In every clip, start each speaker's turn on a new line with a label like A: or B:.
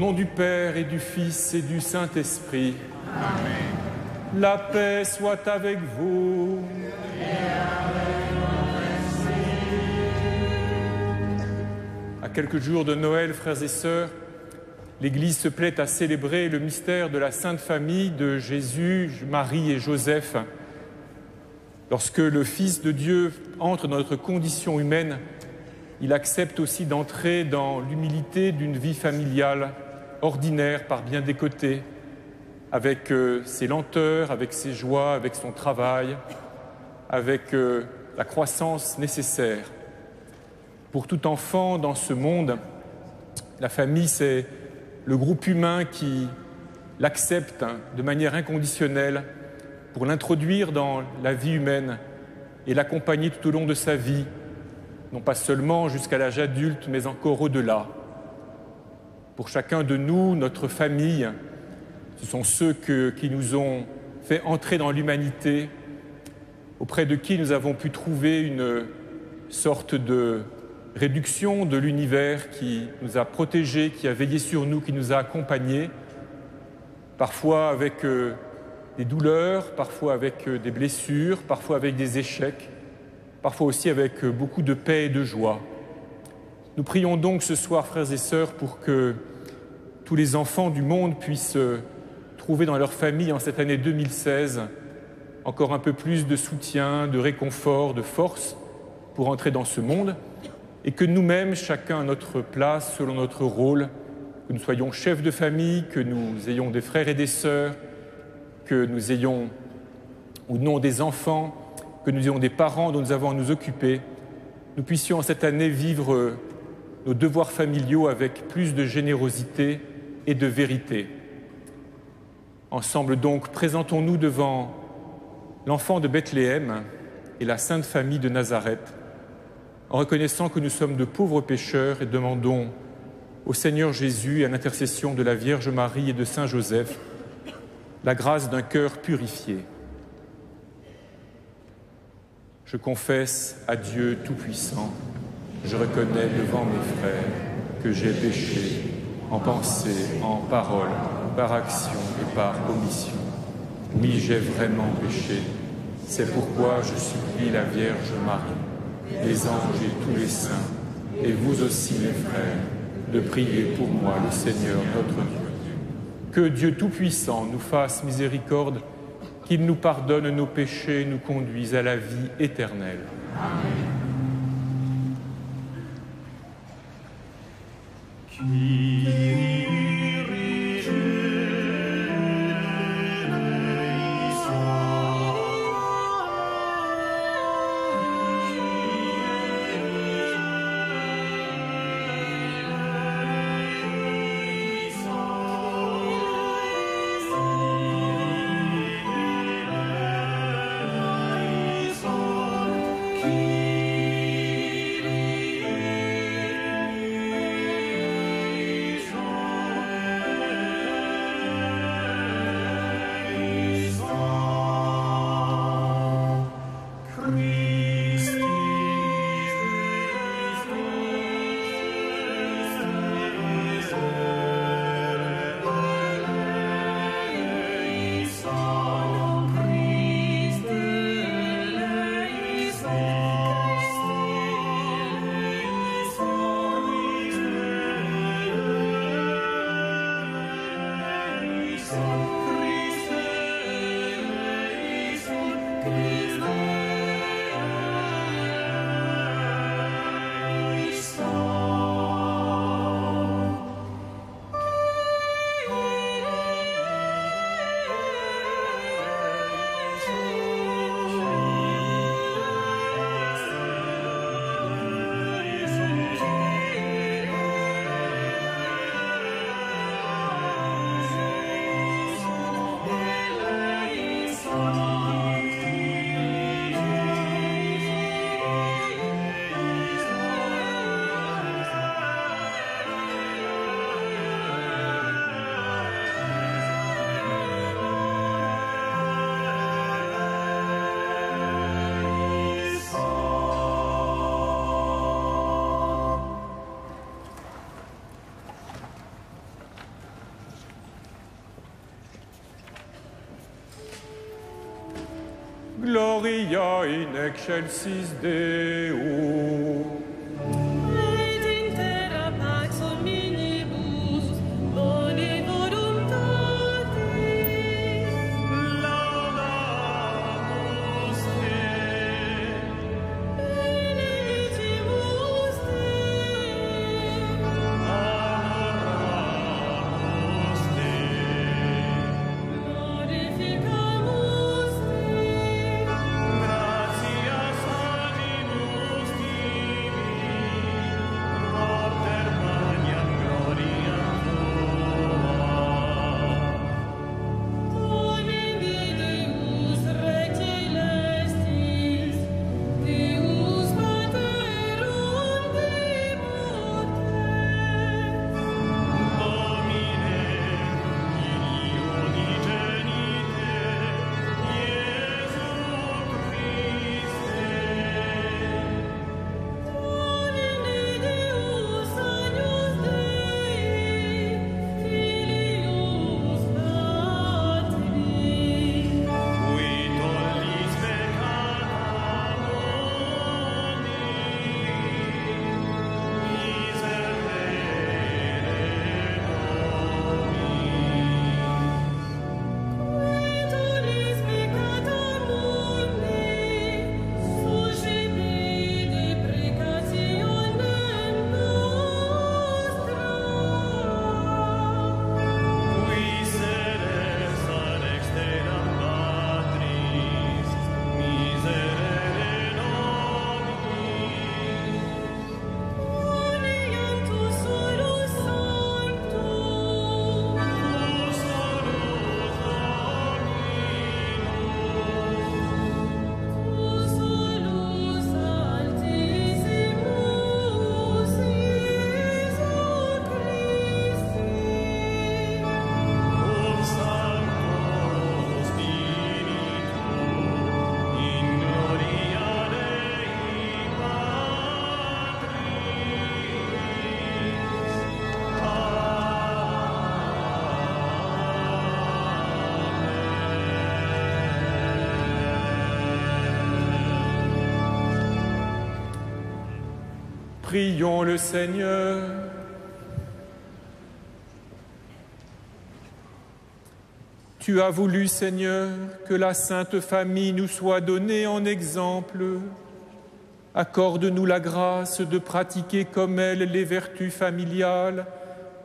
A: nom du Père et du Fils et du Saint-Esprit. Amen. La paix soit avec vous. Et avec votre esprit. À quelques jours de Noël, frères et sœurs, l'Église se plaît à célébrer le mystère de la Sainte Famille de Jésus, Marie et Joseph. Lorsque le Fils de Dieu entre dans notre condition humaine, il accepte aussi d'entrer dans l'humilité d'une vie familiale ordinaire par bien des côtés, avec ses lenteurs, avec ses joies, avec son travail, avec la croissance nécessaire. Pour tout enfant dans ce monde, la famille, c'est le groupe humain qui l'accepte de manière inconditionnelle pour l'introduire dans la vie humaine et l'accompagner tout au long de sa vie, non pas seulement jusqu'à l'âge adulte, mais encore au-delà. Pour chacun de nous, notre famille, ce sont ceux qui nous ont fait entrer dans l'humanité, auprès de qui nous avons pu trouver une sorte de réduction de l'univers qui nous a protégés, qui a veillé sur nous, qui nous a accompagnés, parfois avec des douleurs, parfois avec des blessures, parfois avec des échecs, parfois aussi avec beaucoup de paix et de joie. Nous prions donc ce soir, frères et sœurs, pour que tous les enfants du monde puissent trouver dans leur famille, en cette année 2016, encore un peu plus de soutien, de réconfort, de force pour entrer dans ce monde, et que nous-mêmes, chacun à notre place, selon notre rôle, que nous soyons chefs de famille, que nous ayons des frères et des sœurs, que nous ayons ou non des enfants, que nous ayons des parents dont nous avons à nous occuper, nous puissions cette année vivre nos devoirs familiaux avec plus de générosité et de vérité. Ensemble donc, présentons-nous devant l'enfant de Bethléem et la Sainte Famille de Nazareth, en reconnaissant que nous sommes de pauvres pécheurs et demandons au Seigneur Jésus, à l'intercession de la Vierge Marie et de Saint Joseph, la grâce d'un cœur purifié. Je confesse à Dieu Tout-Puissant, je reconnais devant mes frères que j'ai péché en pensée, en parole, par action et par omission. Oui, j'ai vraiment péché. C'est pourquoi je supplie la Vierge Marie, les anges et tous les saints, et vous aussi mes frères, de prier pour moi le Seigneur notre Dieu. Que Dieu Tout-Puissant nous fasse miséricorde, qu'il nous pardonne nos péchés et nous conduise à la vie éternelle. Amen. gloria in excelsis Deo.
B: Et in terra pax omnibus, bone voluntatis.
C: Laudamus te.
B: Benedicimus te.
C: Adoramus te.
B: Glorificamus te.
C: Gratias agimus tibi, propter magnam gloriam tua.
B: Domini Deus Rex celestis, Deus Pater omnipotens.
C: Domine, Filii unigenite, Iesu Christe.
B: Domine Deus agnus Dei, Filius Patris.
C: Qui tollis peccata mundi, miserere
B: Tollis peccata mundi, suscipi deprecationem nostra.
C: Qui seres ad exteram Patris, miserere nobis.
B: Uniam tu solus sanctum, tu solus altissimus Iesu Christi.
C: Cum Sancto Spiritu, in gloria Dei Patris.
A: Prions le Seigneur. Tu as voulu, Seigneur, que la Sainte Famille nous soit donnée en exemple. Accorde-nous la grâce de pratiquer comme elle les vertus familiales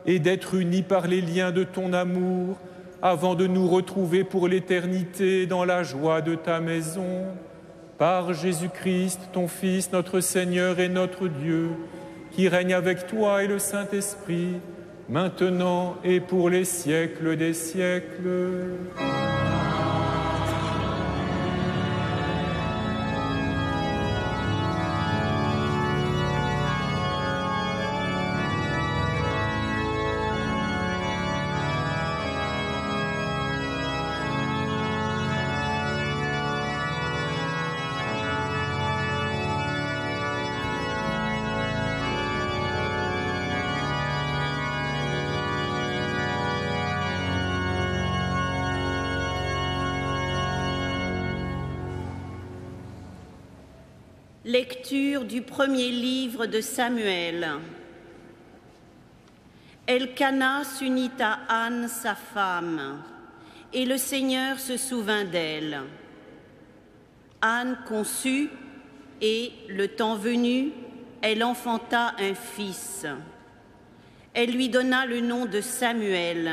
A: et d'être unis par les liens de ton amour avant de nous retrouver pour l'éternité dans la joie de ta maison. Par Jésus-Christ, ton Fils, notre Seigneur et notre Dieu, qui règne avec toi et le Saint-Esprit, maintenant et pour les siècles des siècles.
D: Lecture du premier livre de Samuel. Elkana s'unit à Anne, sa femme, et le Seigneur se souvint d'elle. Anne conçut, et, le temps venu, elle enfanta un fils. Elle lui donna le nom de Samuel,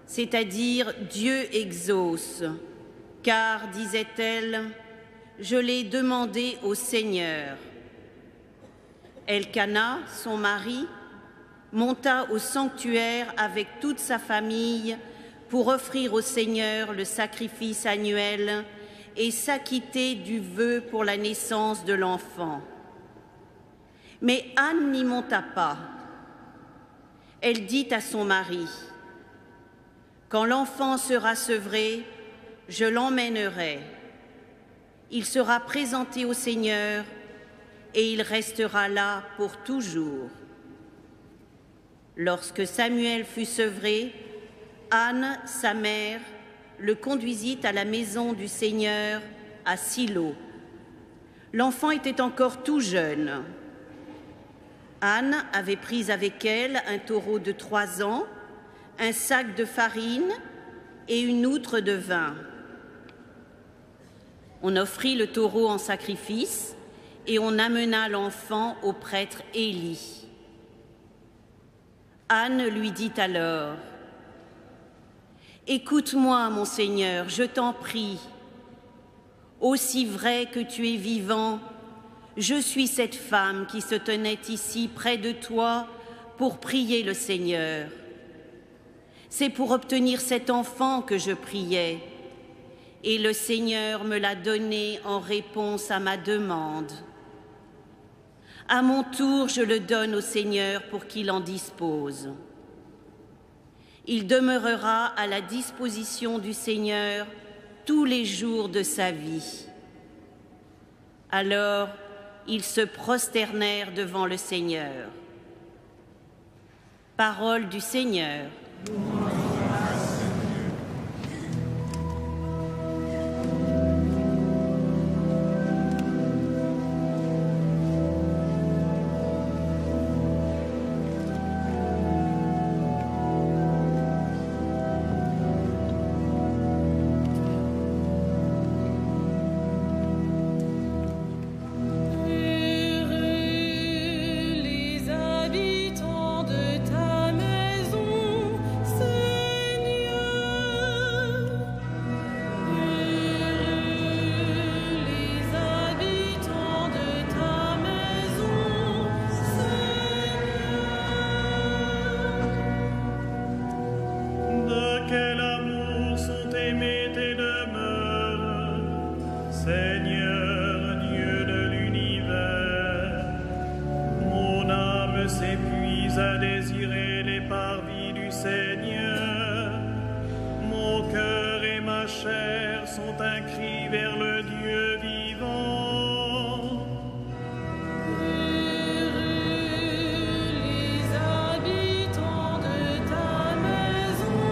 D: c'est-à-dire Dieu exauce, car, disait-elle, je l'ai demandé au Seigneur. Elkana, son mari, monta au sanctuaire avec toute sa famille pour offrir au Seigneur le sacrifice annuel et s'acquitter du vœu pour la naissance de l'enfant. Mais Anne n'y monta pas. Elle dit à son mari, « Quand l'enfant sera sevré, je l'emmènerai. Il sera présenté au Seigneur et il restera là pour toujours. » Lorsque Samuel fut sevré, Anne, sa mère, le conduisit à la maison du Seigneur à Silo. L'enfant était encore tout jeune. Anne avait pris avec elle un taureau de 3 ans, un sac de farine et une outre de vin. On offrit le taureau en sacrifice et on amena l'enfant au prêtre Élie. Anne lui dit alors: « Écoute-moi, mon Seigneur, je t'en prie. Aussi vrai que tu es vivant, je suis cette femme qui se tenait ici près de toi pour prier le Seigneur. C'est pour obtenir cet enfant que je priais, et le Seigneur me l'a donné en réponse à ma demande. À mon tour, je le donne au Seigneur pour qu'il en dispose. Il demeurera à la disposition du Seigneur tous les jours de sa vie. » Alors, ils se prosternèrent devant le Seigneur. Parole du Seigneur.
B: Les habitants de ta maison, Seigneur. Les habitants de ta maison, Seigneur.
C: De quel amour sont aimées tes demeures, Seigneur Dieu de l'univers. Mon âme s'épuise à désirer les parvis du Seigneur. Mon cœur et ma chair sont un cri vers le Dieu vivant.
B: Les habitants de ta maison,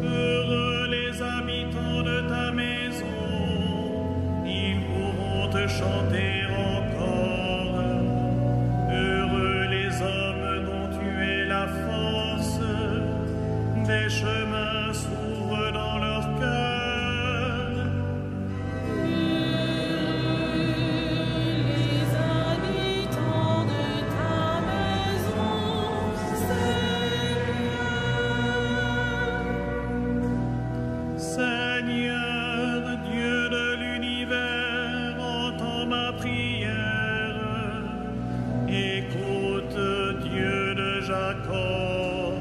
C: Heureux les habitants de ta maison, ils pourront te chanter encore. Heureux les hommes dont tu es la force, des chemins s'ouvrent dans leur cœur.
B: les habitants de ta maison,
C: Seigneur, Dieu de l'univers, entends ma prière. Écoute, Dieu de Jacob.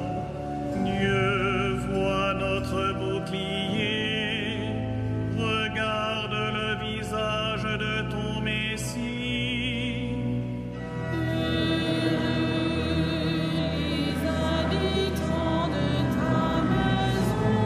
C: Dieu voit notre bouclier. Regarde le visage de ton Messie.
B: les habitants de ta maison,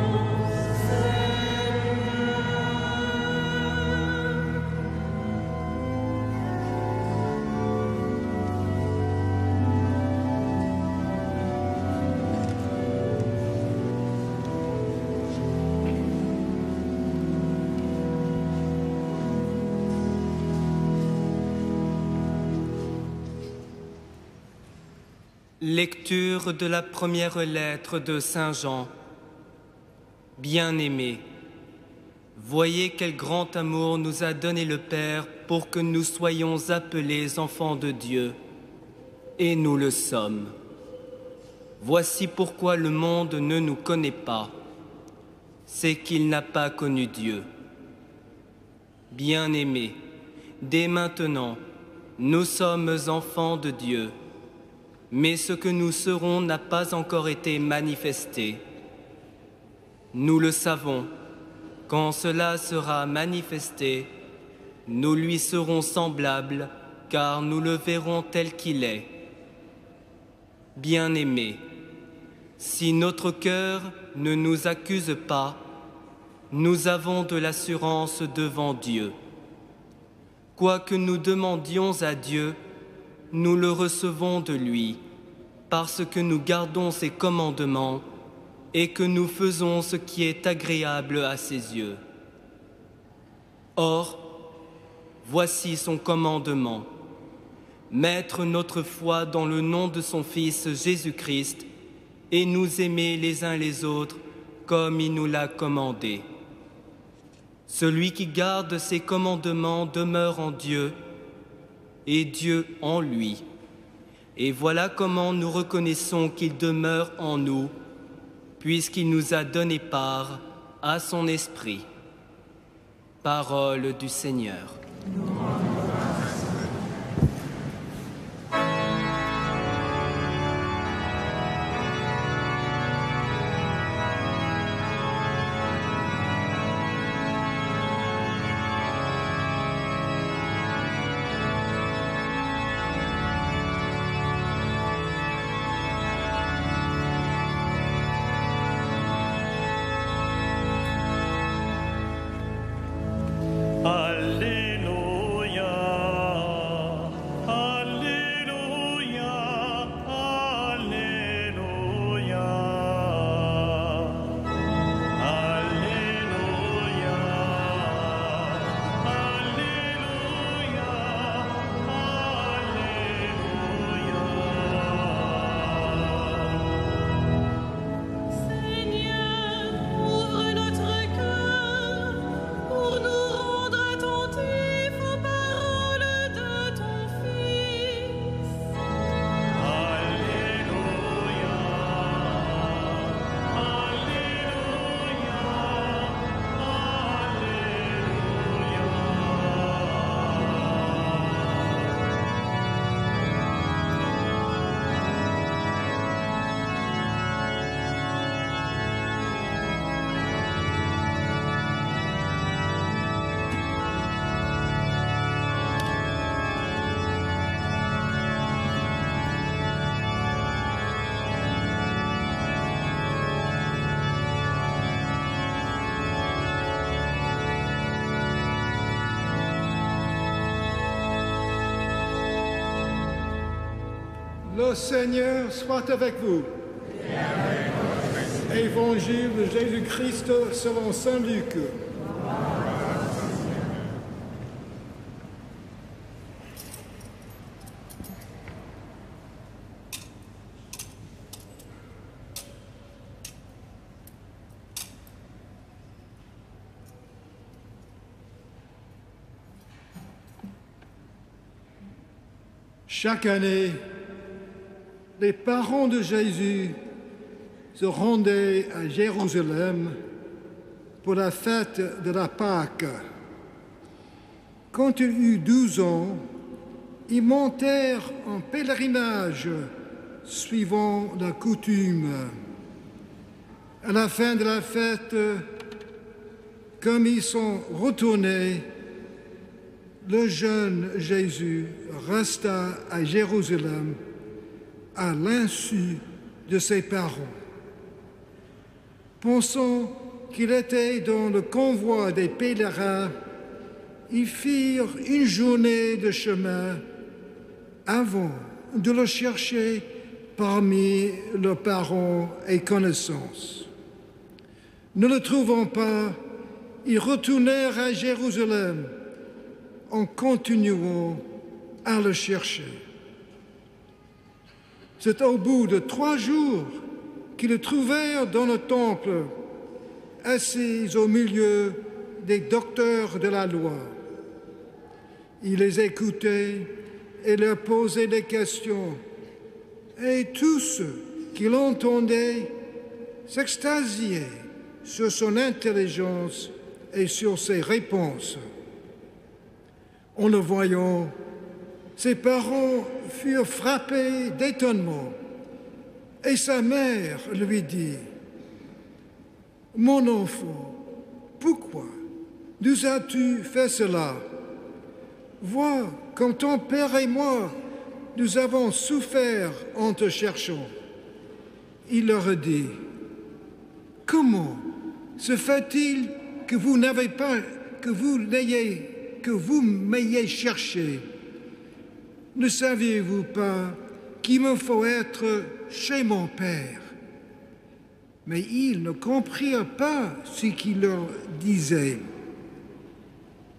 E: Lecture de la première lettre de Saint Jean. Bien-aimés, voyez quel grand amour nous a donné le Père pour que nous soyons appelés enfants de Dieu. Et nous le sommes. Voici pourquoi le monde ne nous connaît pas. C'est qu'il n'a pas connu Dieu. Bien-aimés, dès maintenant, nous sommes enfants de Dieu. Mais ce que nous serons n'a pas encore été manifesté. Nous le savons, quand cela sera manifesté, nous lui serons semblables, car nous le verrons tel qu'il est. Bien-aimés, si notre cœur ne nous accuse pas, nous avons de l'assurance devant Dieu. Quoi que nous demandions à Dieu, nous le recevons de lui, parce que nous gardons ses commandements et que nous faisons ce qui est agréable à ses yeux. Or, voici son commandement. Mettre notre foi dans le nom de son Fils Jésus-Christ et nous aimer les uns les autres comme il nous l'a commandé. Celui qui garde ses commandements demeure en Dieu et Dieu en lui. Et voilà comment nous reconnaissons qu'il demeure en nous, puisqu'il nous a donné part à son esprit. Parole du Seigneur.
C: Alléluia, Alléluia, Alléluia, Alléluia,
B: Seigneur, ouvre notre cœur pour nous rendre attentifs aux paroles de ton Fils.
C: Alléluia,
F: Le Seigneur soit avec vous. Évangile de Jésus-Christ selon saint Luc. Chaque année, les parents de Jésus se rendaient à Jérusalem pour la fête de la Pâque. Quand il eut 12 ans, ils montèrent en pèlerinage suivant la coutume. À la fin de la fête, comme ils sont retournés, le jeune Jésus resta à Jérusalem à l'insu de ses parents. Pensant qu'il était dans le convoi des pèlerins, ils firent une journée de chemin avant de le chercher parmi leurs parents et connaissances. Ne le trouvant pas, ils retournèrent à Jérusalem en continuant à le chercher. C'est au bout de 3 jours qu'ils le trouvèrent dans le temple, assis au milieu des docteurs de la loi. Il les écoutait et leur posait des questions, et tous ceux qui l'entendaient s'extasiaient sur son intelligence et sur ses réponses. En le voyant, ses parents furent frappés d'étonnement, et sa mère lui dit : « Mon enfant, pourquoi nous as-tu fait cela ? Vois comme ton père et moi, nous avons souffert en te cherchant. » Il leur dit : « Comment se fait-il que vous m'ayez cherché ? Ne saviez-vous pas qu'il me faut être chez mon Père ? Mais ils ne comprirent pas ce qu'il leur disait.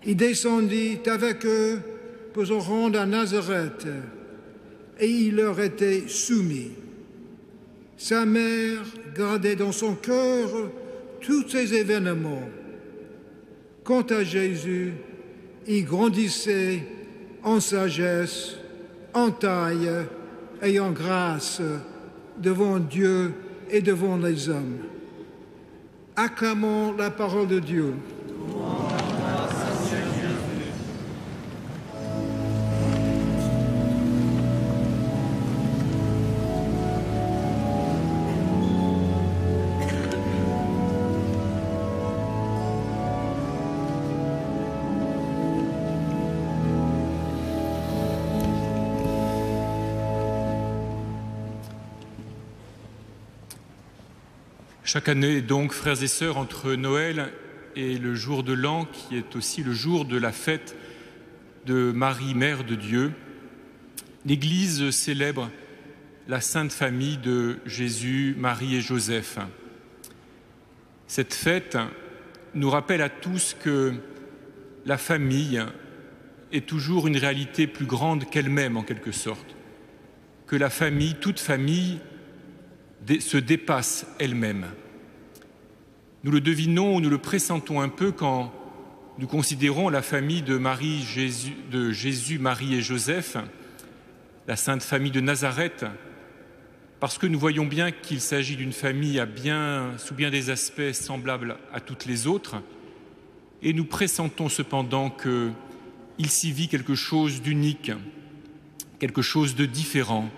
F: Il descendit avec eux pour se rendre à Nazareth, et il leur était soumis. Sa mère gardait dans son cœur tous ces événements. Quant à Jésus, il grandissait en sagesse, en taille et en grâce devant Dieu et devant les hommes. Acclamons la parole de Dieu.
A: Chaque année, donc, frères et sœurs, entre Noël et le jour de l'an, qui est aussi le jour de la fête de Marie, Mère de Dieu, l'Église célèbre la Sainte Famille de Jésus, Marie et Joseph. Cette fête nous rappelle à tous que la famille est toujours une réalité plus grande qu'elle-même, en quelque sorte, que la famille, toute famille, se dépasse elle-même. Nous le devinons, nous le pressentons un peu quand nous considérons la famille de Jésus, Marie et Joseph, la Sainte Famille de Nazareth, parce que nous voyons bien qu'il s'agit d'une famille sous bien des aspects semblables à toutes les autres, et nous pressentons cependant qu'il s'y vit quelque chose d'unique, quelque chose de différent.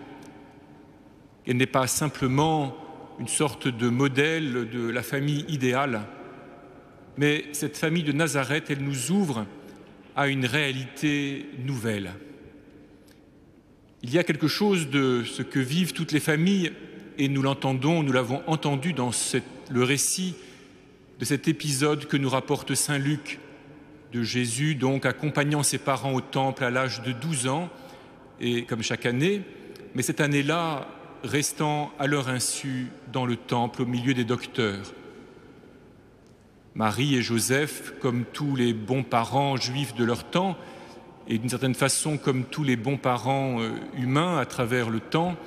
A: Elle n'est pas simplement une sorte de modèle de la famille idéale, mais cette famille de Nazareth, elle nous ouvre à une réalité nouvelle. Il y a quelque chose de ce que vivent toutes les familles, et nous l'entendons, nous l'avons entendu dans le récit de cet épisode que nous rapporte saint Luc, de Jésus, donc accompagnant ses parents au temple à l'âge de 12 ans, et comme chaque année, mais cette année-là, restant à leur insu dans le temple au milieu des docteurs. Marie et Joseph, comme tous les bons parents juifs de leur temps, et d'une certaine façon comme tous les bons parents humains à travers le temps,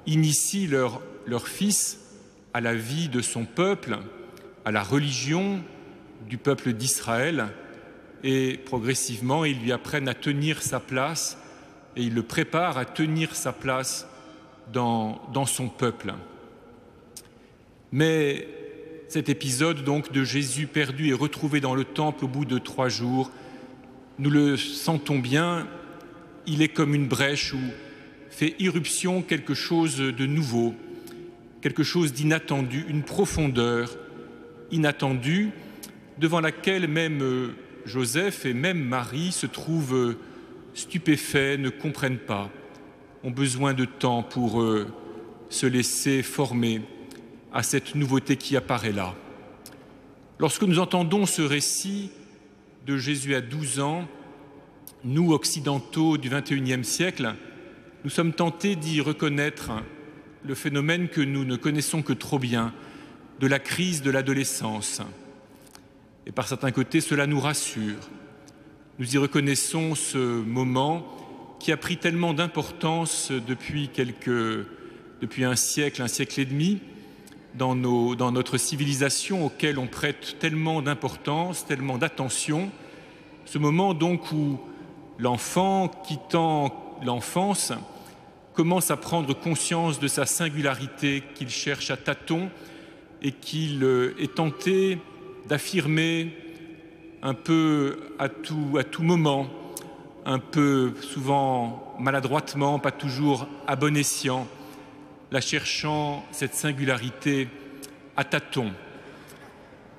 A: initient leur fils à la vie de son peuple, à la religion du peuple d'Israël, et progressivement ils lui apprennent à tenir sa place, et ils le préparent à tenir sa place dans son peuple. Mais cet épisode donc de Jésus perdu et retrouvé dans le temple au bout de 3 jours, nous le sentons bien, il est comme une brèche où fait irruption quelque chose de nouveau, quelque chose d'inattendu, une profondeur inattendue devant laquelle même Joseph et même Marie se trouvent stupéfaits, ne comprennent pas, ont besoin de temps pour se laisser former à cette nouveauté qui apparaît là. Lorsque nous entendons ce récit de Jésus à 12 ans, nous, occidentaux du XXIe siècle, nous sommes tentés d'y reconnaître le phénomène que nous ne connaissons que trop bien, de la crise de l'adolescence. Et par certains côtés, cela nous rassure. Nous y reconnaissons ce moment qui a pris tellement d'importance depuis un siècle et demi, dans notre civilisation auquel on prête tellement d'importance, tellement d'attention. Ce moment donc où l'enfant, quittant l'enfance, commence à prendre conscience de sa singularité qu'il cherche à tâtons et qu'il est tenté d'affirmer un peu à tout moment, un peu souvent maladroitement, pas toujours à bon escient, la cherchant, cette singularité, à tâtons.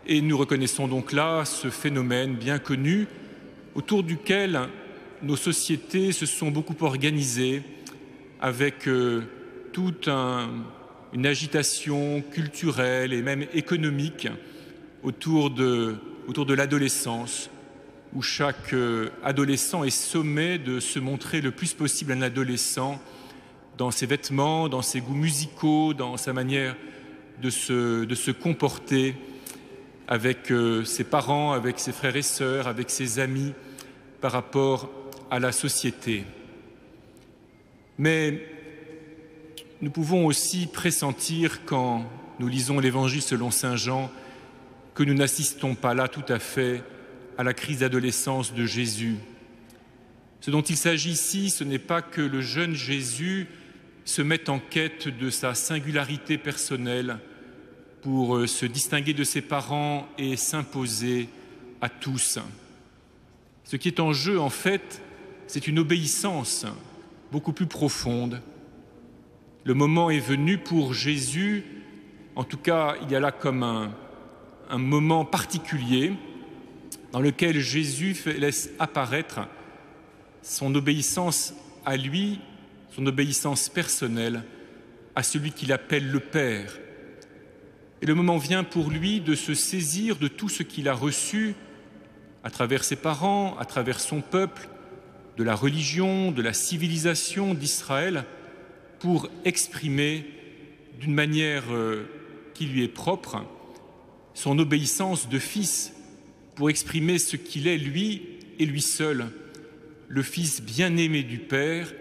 A: Et nous reconnaissons donc là ce phénomène bien connu autour duquel nos sociétés se sont beaucoup organisées avec toute une agitation culturelle et même économique autour de l'adolescence, où chaque adolescent est sommé de se montrer le plus possible un adolescent dans ses vêtements, dans ses goûts musicaux, dans sa manière de se comporter avec ses parents, avec ses frères et sœurs, avec ses amis, par rapport à la société. Mais nous pouvons aussi pressentir, quand nous lisons l'Évangile selon saint Jean, que nous n'assistons pas là tout à fait à la crise d'adolescence de Jésus. Ce dont il s'agit ici, ce n'est pas que le jeune Jésus se mette en quête de sa singularité personnelle pour se distinguer de ses parents et s'imposer à tous. Ce qui est en jeu, en fait, c'est une obéissance beaucoup plus profonde. Le moment est venu pour Jésus, en tout cas, il y a là comme un moment particulier dans lequel Jésus laisse apparaître son obéissance à lui, son obéissance personnelle à celui qu'il appelle le Père. Et le moment vient pour lui de se saisir de tout ce qu'il a reçu à travers ses parents, à travers son peuple, de la religion, de la civilisation d'Israël, pour exprimer d'une manière qui lui est propre son obéissance de fils, pour exprimer ce qu'il est, lui et lui seul, le Fils bien-aimé du Père,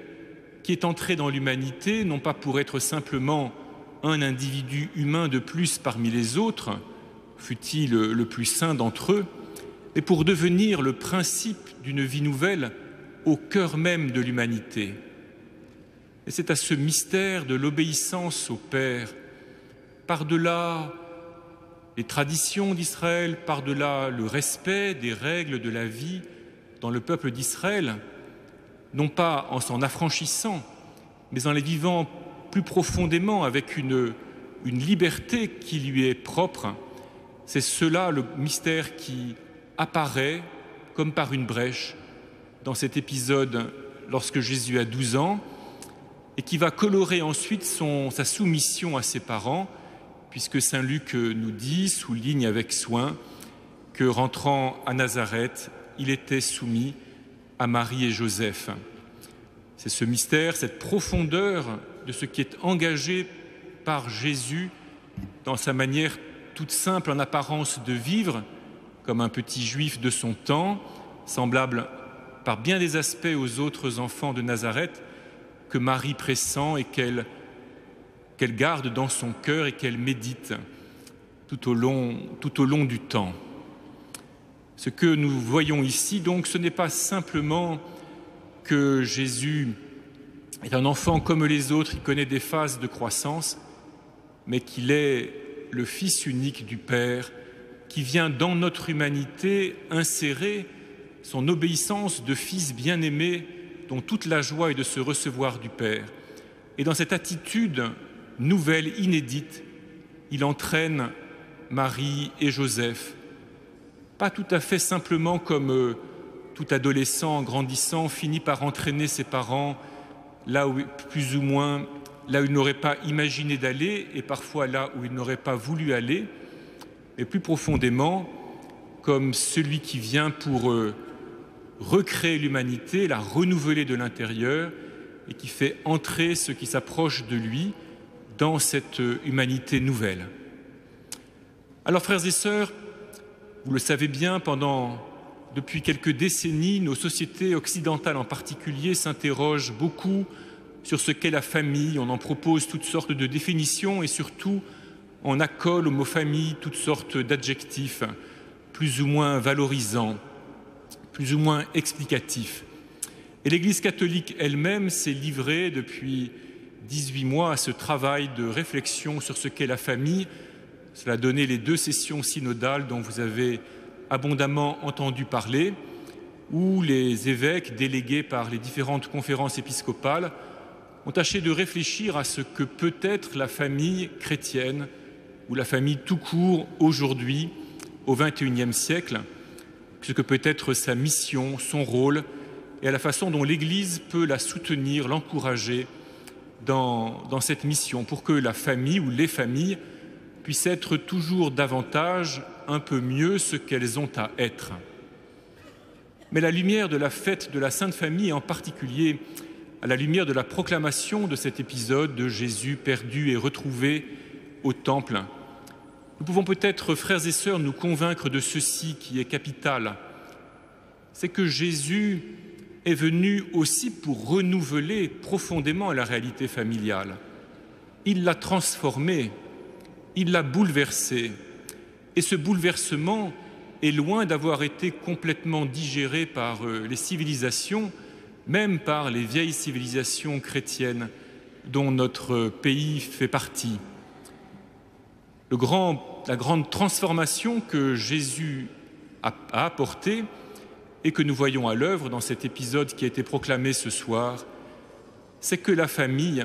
A: qui est entré dans l'humanité, non pas pour être simplement un individu humain de plus parmi les autres, fût-il le plus saint d'entre eux, mais pour devenir le principe d'une vie nouvelle au cœur même de l'humanité. Et c'est à ce mystère de l'obéissance au Père, par-delà les traditions d'Israël, par-delà le respect des règles de la vie dans le peuple d'Israël, non pas en s'en affranchissant, mais en les vivant plus profondément avec une liberté qui lui est propre. C'est cela le mystère qui apparaît comme par une brèche dans cet épisode lorsque Jésus a 12 ans et qui va colorer ensuite sa soumission à ses parents, puisque saint Luc nous dit, souligne avec soin, que rentrant à Nazareth, il était soumis à Marie et Joseph. C'est ce mystère, cette profondeur de ce qui est engagé par Jésus dans sa manière toute simple en apparence de vivre, comme un petit juif de son temps, semblable par bien des aspects aux autres enfants de Nazareth, que Marie pressent et qu'elle garde dans son cœur et qu'elle médite tout au long du temps. Ce que nous voyons ici, donc, ce n'est pas simplement que Jésus est un enfant comme les autres, il connaît des phases de croissance, mais qu'il est le Fils unique du Père, qui vient dans notre humanité insérer son obéissance de Fils bien-aimé, dont toute la joie est de se recevoir du Père. Et dans cette attitude nouvelle, inédite, il entraîne Marie et Joseph, pas tout à fait simplement comme tout adolescent grandissant finit par entraîner ses parents là où, plus ou moins, là où il n'aurait pas imaginé d'aller et parfois là où il n'aurait pas voulu aller, mais plus profondément comme celui qui vient pour recréer l'humanité, la renouveler de l'intérieur et qui fait entrer ceux qui s'approchent de lui dans cette humanité nouvelle. Alors, frères et sœurs, vous le savez bien, depuis quelques décennies, nos sociétés occidentales en particulier s'interrogent beaucoup sur ce qu'est la famille. On en propose toutes sortes de définitions et surtout on accole au mot famille toutes sortes d'adjectifs plus ou moins valorisants, plus ou moins explicatifs. Et l'Église catholique elle-même s'est livrée depuis 18 mois à ce travail de réflexion sur ce qu'est la famille. Cela a donné les 2 sessions synodales dont vous avez abondamment entendu parler, où les évêques, délégués par les différentes conférences épiscopales, ont tâché de réfléchir à ce que peut être la famille chrétienne ou la famille tout court aujourd'hui, au XXIe siècle, ce que peut être sa mission, son rôle, et à la façon dont l'Église peut la soutenir, l'encourager dans cette mission, pour que la famille ou les familles puissent être toujours davantage, un peu mieux, ce qu'elles ont à être. Mais la lumière de la fête de la Sainte Famille, en particulier à la lumière de la proclamation de cet épisode de Jésus perdu et retrouvé au temple, nous pouvons peut-être, frères et sœurs, nous convaincre de ceci qui est capital. C'est que Jésus est venu aussi pour renouveler profondément la réalité familiale. Il l'a transformée, il l'a bouleversée. Et ce bouleversement est loin d'avoir été complètement digéré par les civilisations, même par les vieilles civilisations chrétiennes dont notre pays fait partie. La grande transformation que Jésus a apportée et que nous voyons à l'œuvre dans cet épisode qui a été proclamé ce soir, c'est que la famille,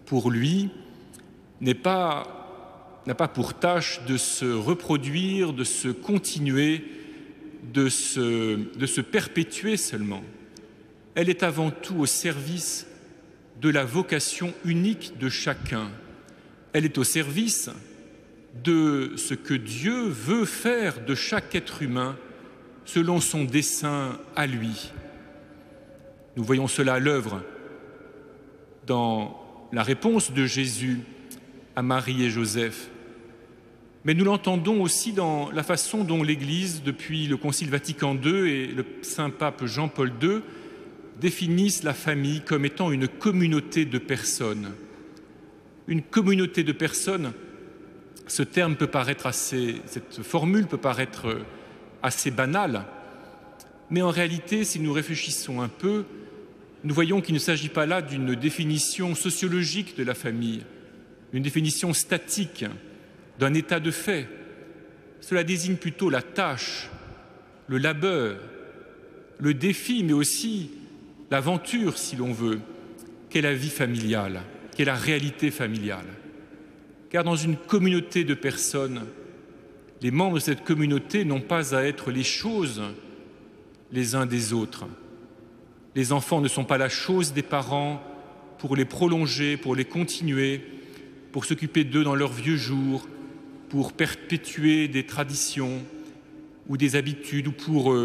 A: pour lui, n'a pas pour tâche de se reproduire, de se continuer, de se perpétuer seulement. Elle est avant tout au service de la vocation unique de chacun. Elle est au service de ce que Dieu veut faire de chaque être humain selon son dessein à lui. Nous voyons cela à l'œuvre dans la réponse de Jésus à Marie et Joseph. Mais nous l'entendons aussi dans la façon dont l'Église, depuis le Concile Vatican II et le Saint-Pape Jean-Paul II, définissent la famille comme étant une communauté de personnes. Une communauté de personnes, cette formule peut paraître assez banale, mais en réalité, si nous réfléchissons un peu, nous voyons qu'il ne s'agit pas là d'une définition sociologique de la famille, une définition statique d'un état de fait. Cela désigne plutôt la tâche, le labeur, le défi, mais aussi l'aventure, si l'on veut, qu'est la vie familiale, qu'est la réalité familiale. Car dans une communauté de personnes, les membres de cette communauté n'ont pas à être les choses les uns des autres. Les enfants ne sont pas la chose des parents pour les prolonger, pour les continuer, pour s'occuper d'eux dans leurs vieux jours, pour perpétuer des traditions ou des habitudes ou pour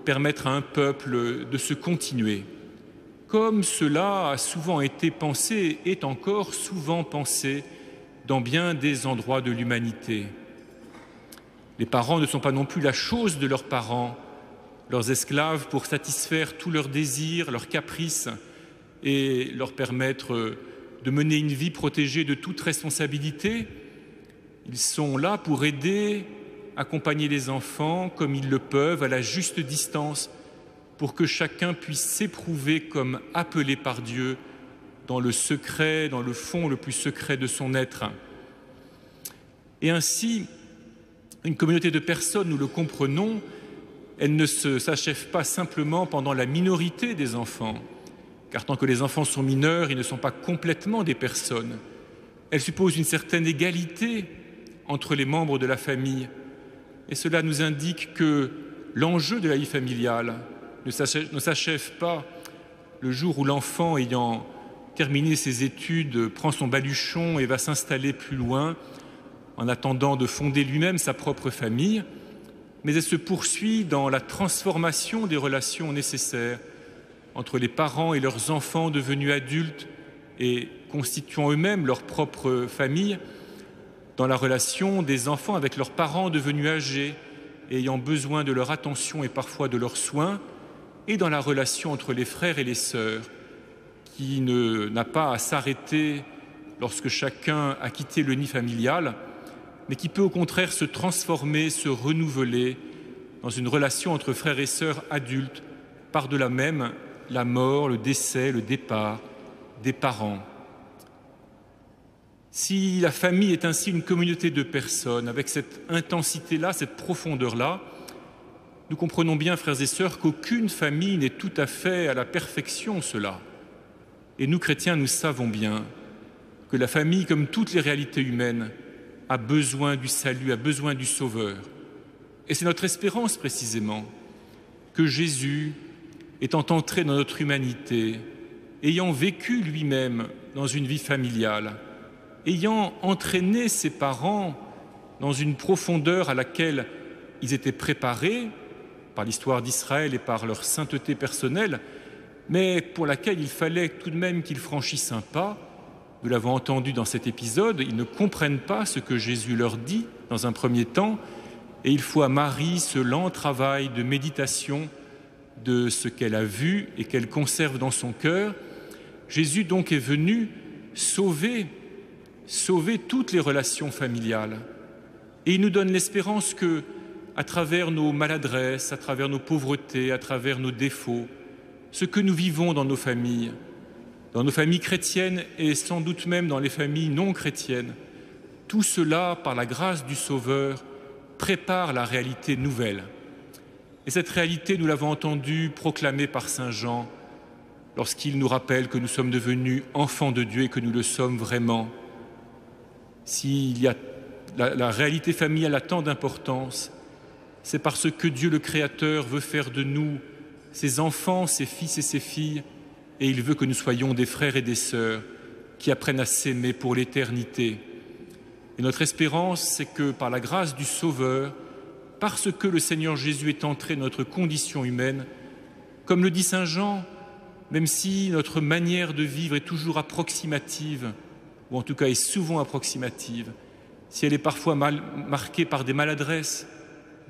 A: permettre à un peuple de se continuer. Comme cela a souvent été pensé, est encore souvent pensé dans bien des endroits de l'humanité. Les parents ne sont pas non plus la chose de leurs parents, leurs esclaves pour satisfaire tous leurs désirs, leurs caprices et leur permettre de mener une vie protégée de toute responsabilité. Ils sont là pour aider, accompagner les enfants comme ils le peuvent, à la juste distance, pour que chacun puisse s'éprouver comme appelé par Dieu dans le secret, dans le fond le plus secret de son être. Et ainsi, une communauté de personnes, nous le comprenons, elle ne s'achève pas simplement pendant la minorité des enfants, car tant que les enfants sont mineurs, ils ne sont pas complètement des personnes. Elle suppose une certaine égalité entre les membres de la famille. Et cela nous indique que l'enjeu de la vie familiale ne s'achève pas le jour où l'enfant, ayant terminé ses études, prend son baluchon et va s'installer plus loin, en attendant de fonder lui-même sa propre famille, mais elle se poursuit dans la transformation des relations nécessaires entre les parents et leurs enfants devenus adultes et constituant eux-mêmes leur propre famille, dans la relation des enfants avec leurs parents devenus âgés et ayant besoin de leur attention et parfois de leurs soins, et dans la relation entre les frères et les sœurs, qui n'a pas à s'arrêter lorsque chacun a quitté le nid familial, mais qui peut au contraire se transformer, se renouveler dans une relation entre frères et sœurs adultes, par-delà même la mort, le décès, le départ des parents. Si la famille est ainsi une communauté de personnes, avec cette intensité-là, cette profondeur-là, nous comprenons bien, frères et sœurs, qu'aucune famille n'est tout à fait à la perfection, cela. Et nous, chrétiens, nous savons bien que la famille, comme toutes les réalités humaines, a besoin du salut, a besoin du Sauveur. Et c'est notre espérance, précisément, que Jésus, étant entré dans notre humanité, ayant vécu lui-même dans une vie familiale, ayant entraîné ses parents dans une profondeur à laquelle ils étaient préparés par l'histoire d'Israël et par leur sainteté personnelle, mais pour laquelle il fallait tout de même qu'ils franchissent un pas, Nous l'avons entendu dans cet épisode, ils ne comprennent pas ce que Jésus leur dit dans un premier temps, et il faut à Marie ce lent travail de méditation de ce qu'elle a vu et qu'elle conserve dans son cœur. Jésus donc est venu sauver toutes les relations familiales. Et il nous donne l'espérance que, à travers nos maladresses, à travers nos pauvretés, à travers nos défauts, ce que nous vivons dans nos familles chrétiennes et sans doute même dans les familles non chrétiennes, tout cela, par la grâce du Sauveur, prépare la réalité nouvelle. Et cette réalité, nous l'avons entendu proclamée par saint Jean lorsqu'il nous rappelle que nous sommes devenus enfants de Dieu et que nous le sommes vraiment. S'il y a la réalité familiale a tant d'importance, c'est parce que Dieu le Créateur veut faire de nous ses enfants, ses fils et ses filles, et il veut que nous soyons des frères et des sœurs qui apprennent à s'aimer pour l'éternité. Et notre espérance, c'est que par la grâce du Sauveur, parce que le Seigneur Jésus est entré dans notre condition humaine, comme le dit saint Jean, même si notre manière de vivre est toujours approximative, ou en tout cas est souvent approximative, si elle est parfois marquée par des maladresses,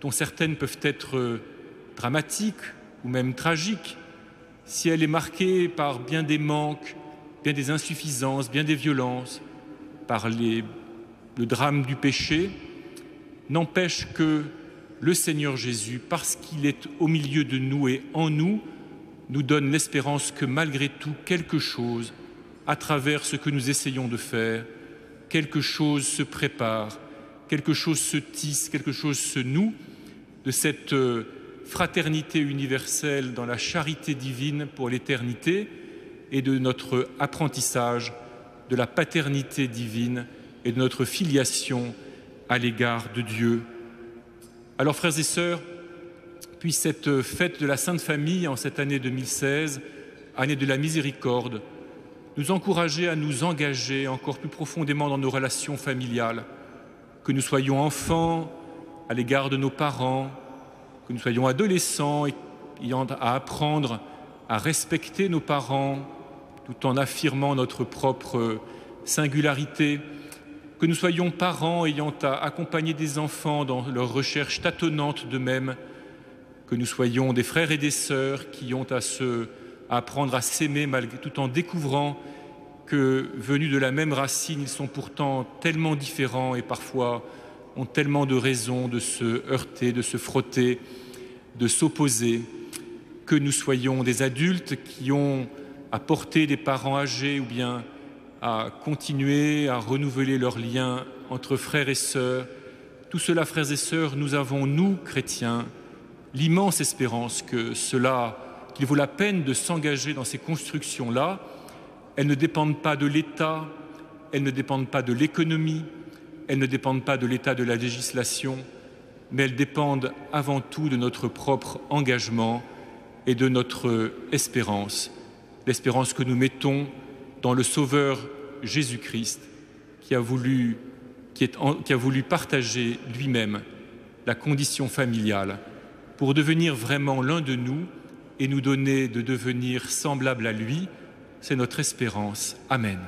A: dont certaines peuvent être dramatiques ou même tragiques, si elle est marquée par bien des manques, bien des insuffisances, bien des violences, par le drame du péché, n'empêche que le Seigneur Jésus, parce qu'il est au milieu de nous et en nous, nous donne l'espérance que malgré tout, quelque chose, à travers ce que nous essayons de faire, quelque chose se prépare, quelque chose se tisse, quelque chose se noue de cette fraternité universelle dans la charité divine pour l'éternité et de notre apprentissage de la paternité divine et de notre filiation à l'égard de Dieu. Alors, frères et sœurs, puisse cette fête de la Sainte Famille en cette année 2016, année de la miséricorde, nous encourager à nous engager encore plus profondément dans nos relations familiales, que nous soyons enfants à l'égard de nos parents, que nous soyons adolescents ayant à apprendre à respecter nos parents tout en affirmant notre propre singularité, que nous soyons parents ayant à accompagner des enfants dans leur recherche tâtonnante d'eux-mêmes, que nous soyons des frères et des sœurs qui ont à apprendre à s'aimer tout en découvrant que, venus de la même racine, ils sont pourtant tellement différents et parfois ont tellement de raisons de se heurter, de se frotter, de s'opposer, que nous soyons des adultes qui ont à porter des parents âgés ou bien à continuer à renouveler leurs liens entre frères et sœurs. Tout cela, frères et sœurs, nous avons, nous, chrétiens, l'immense espérance qu'il vaut la peine de s'engager dans ces constructions-là. Elles ne dépendent pas de l'État, elles ne dépendent pas de l'économie, elles ne dépendent pas de l'état de la législation, mais elles dépendent avant tout de notre propre engagement et de notre espérance, l'espérance que nous mettons dans le Sauveur Jésus-Christ qui a voulu partager lui-même la condition familiale pour devenir vraiment l'un de nous et nous donner de devenir semblable à lui. C'est notre espérance. Amen.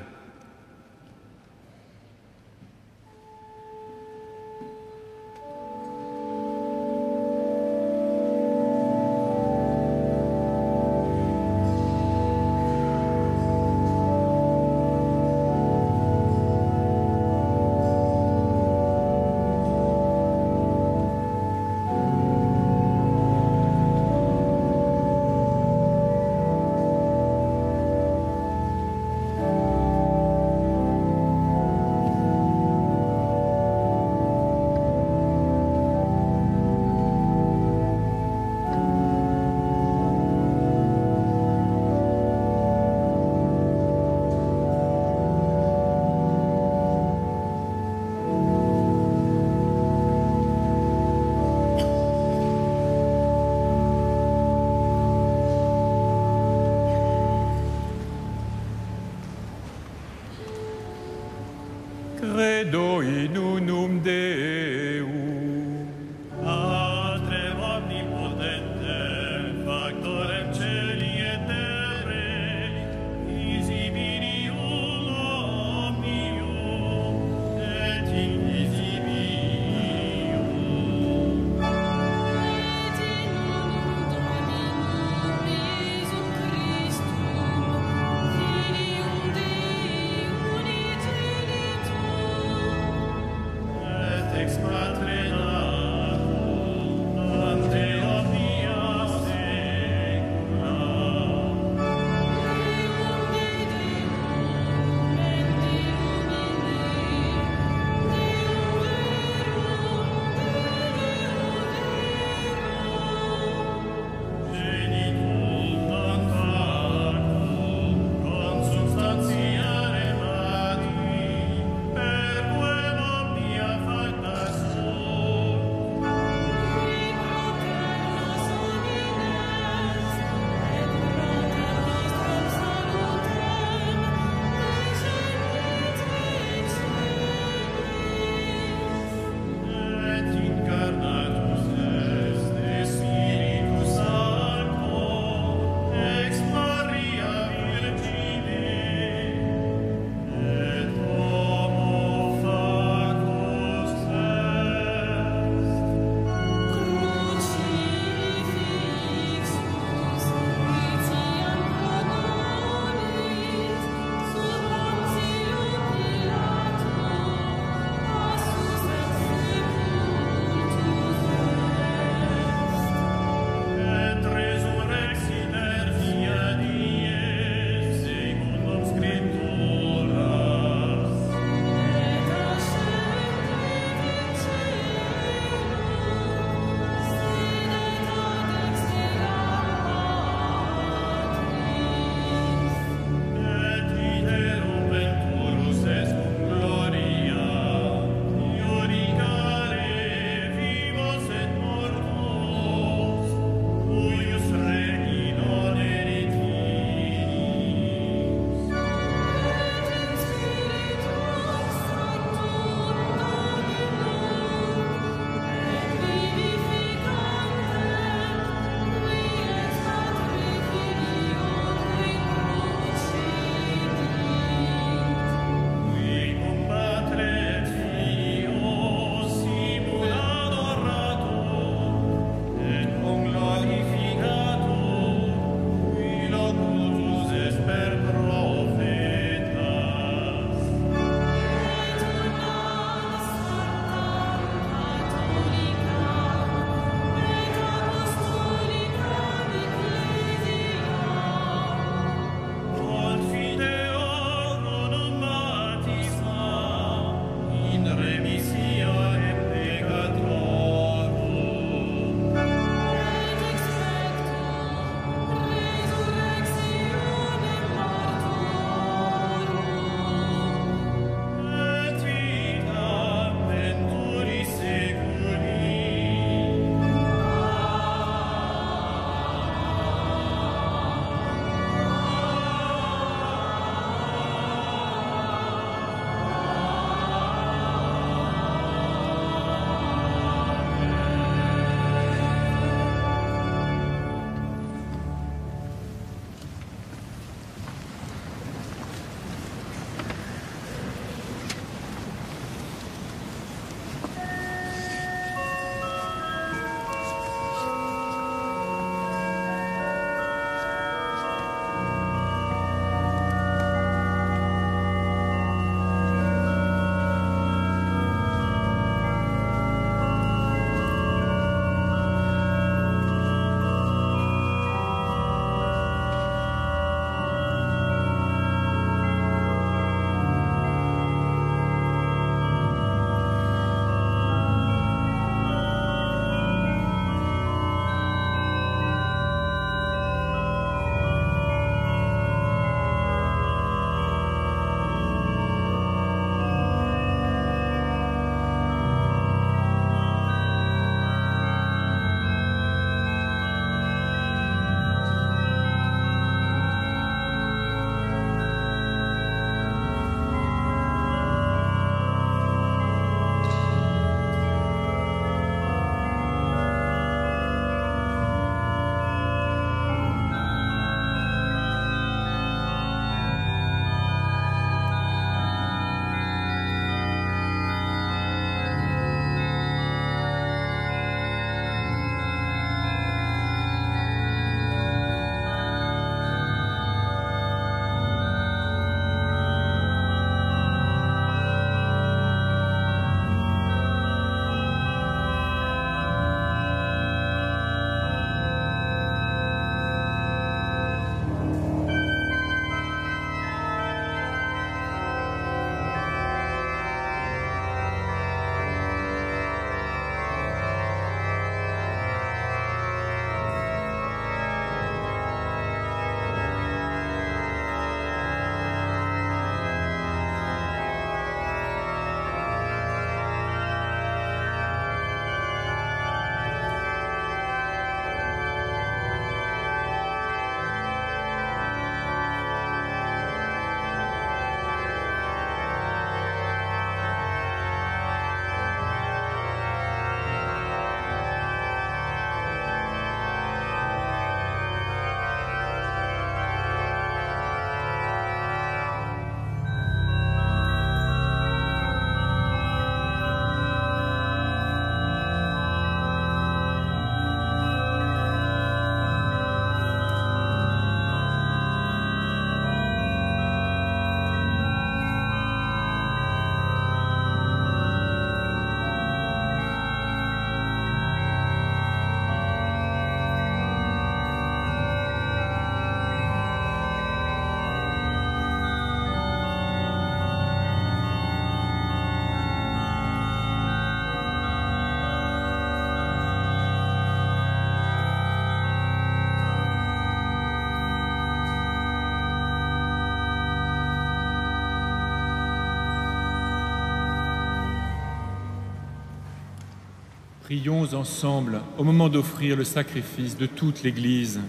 A: Prions ensemble au moment d'offrir le sacrifice de toute l'Église.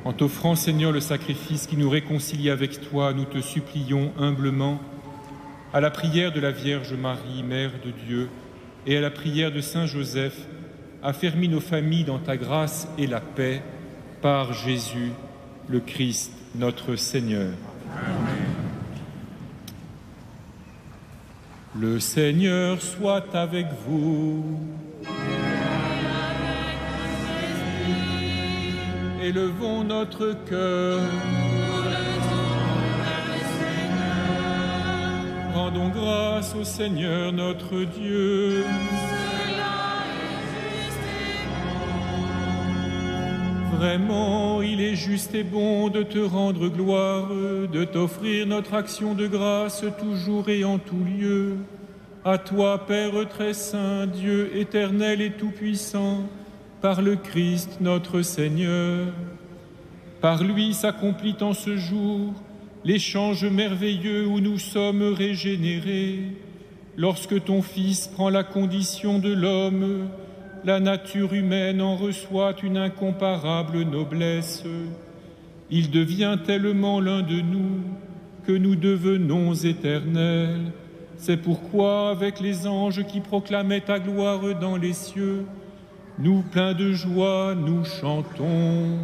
A: En t'offrant, Seigneur, le sacrifice qui nous réconcilie avec toi, nous te supplions humblement, à la prière de la Vierge Marie, Mère de Dieu, et à la prière de Saint Joseph, affermis nos familles dans ta grâce et la paix, par Jésus, le Christ, notre Seigneur. Amen. Le Seigneur soit avec vous. Élevons notre cœur. Rendons grâce au Seigneur notre Dieu. Vraiment, il est juste et bon de te rendre gloire, de t'offrir notre action de grâce toujours et en tout lieu. À toi, Père très saint, Dieu éternel et tout-puissant, par le Christ notre Seigneur. Par lui s'accomplit en ce jour l'échange merveilleux où nous sommes régénérés. Lorsque ton Fils prend la condition de l'homme, la nature humaine en reçoit une incomparable noblesse. Il devient tellement l'un de nous que nous devenons éternels. C'est pourquoi, avec les anges qui proclamaient ta gloire dans les cieux, nous, pleins de joie, nous chantons.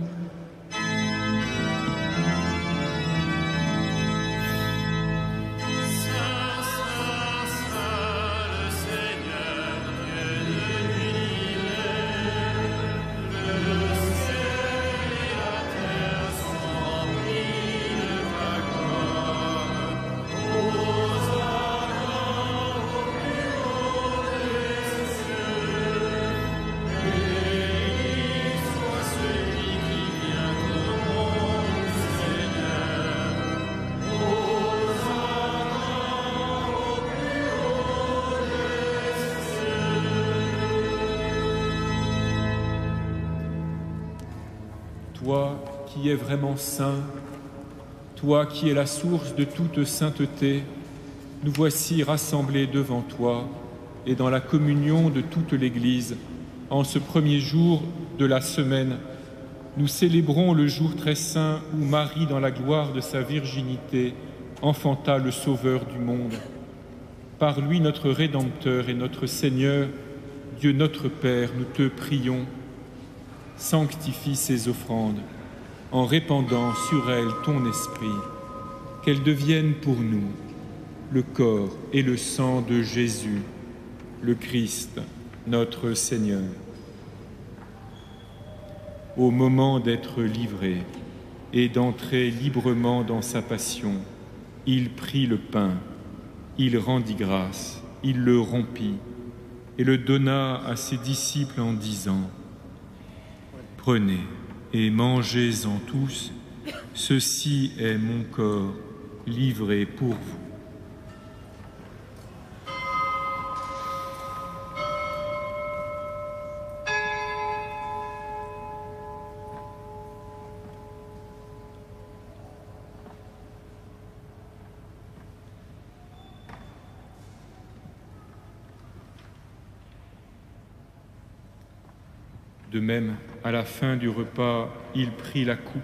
A: Toi qui es vraiment saint, toi qui es la source de toute sainteté, nous voici rassemblés devant toi et dans la communion de toute l'Église. En ce premier jour de la semaine, nous célébrons le jour très saint où Marie, dans la gloire de sa virginité, enfanta le Sauveur du monde. Par lui, notre Rédempteur et notre Seigneur, Dieu notre Père, nous te prions. Sanctifie ces offrandes en répandant sur elles ton esprit, qu'elles deviennent pour nous le corps et le sang de Jésus, le Christ, notre Seigneur. Au moment d'être livré et d'entrer librement dans sa passion, il prit le pain, il rendit grâce, il le rompit et le donna à ses disciples en disant: Prenez et mangez-en tous, ceci est mon corps livré pour vous. De même, à la fin du repas, il prit la coupe.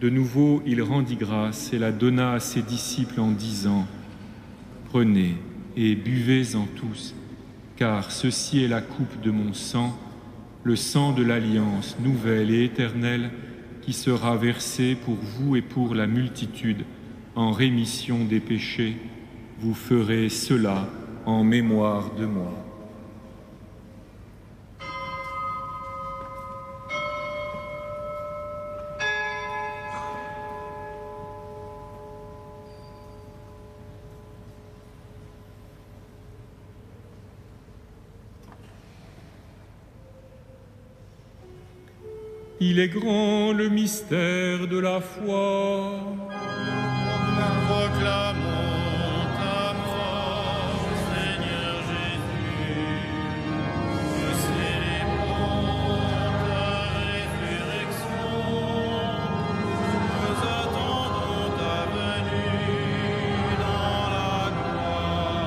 A: De nouveau, il rendit grâce et la donna à ses disciples en disant: Prenez et buvez-en tous, car ceci est la coupe de mon sang, le sang de l'alliance nouvelle et éternelle qui sera versé pour vous et pour la multitude en rémission des péchés. Vous ferez cela en mémoire de moi. Il est grand le mystère de la foi.
C: Proclamons ta mort, Seigneur Jésus. Nous célébrons ta résurrection. Nous attendons ta venue dans la gloire.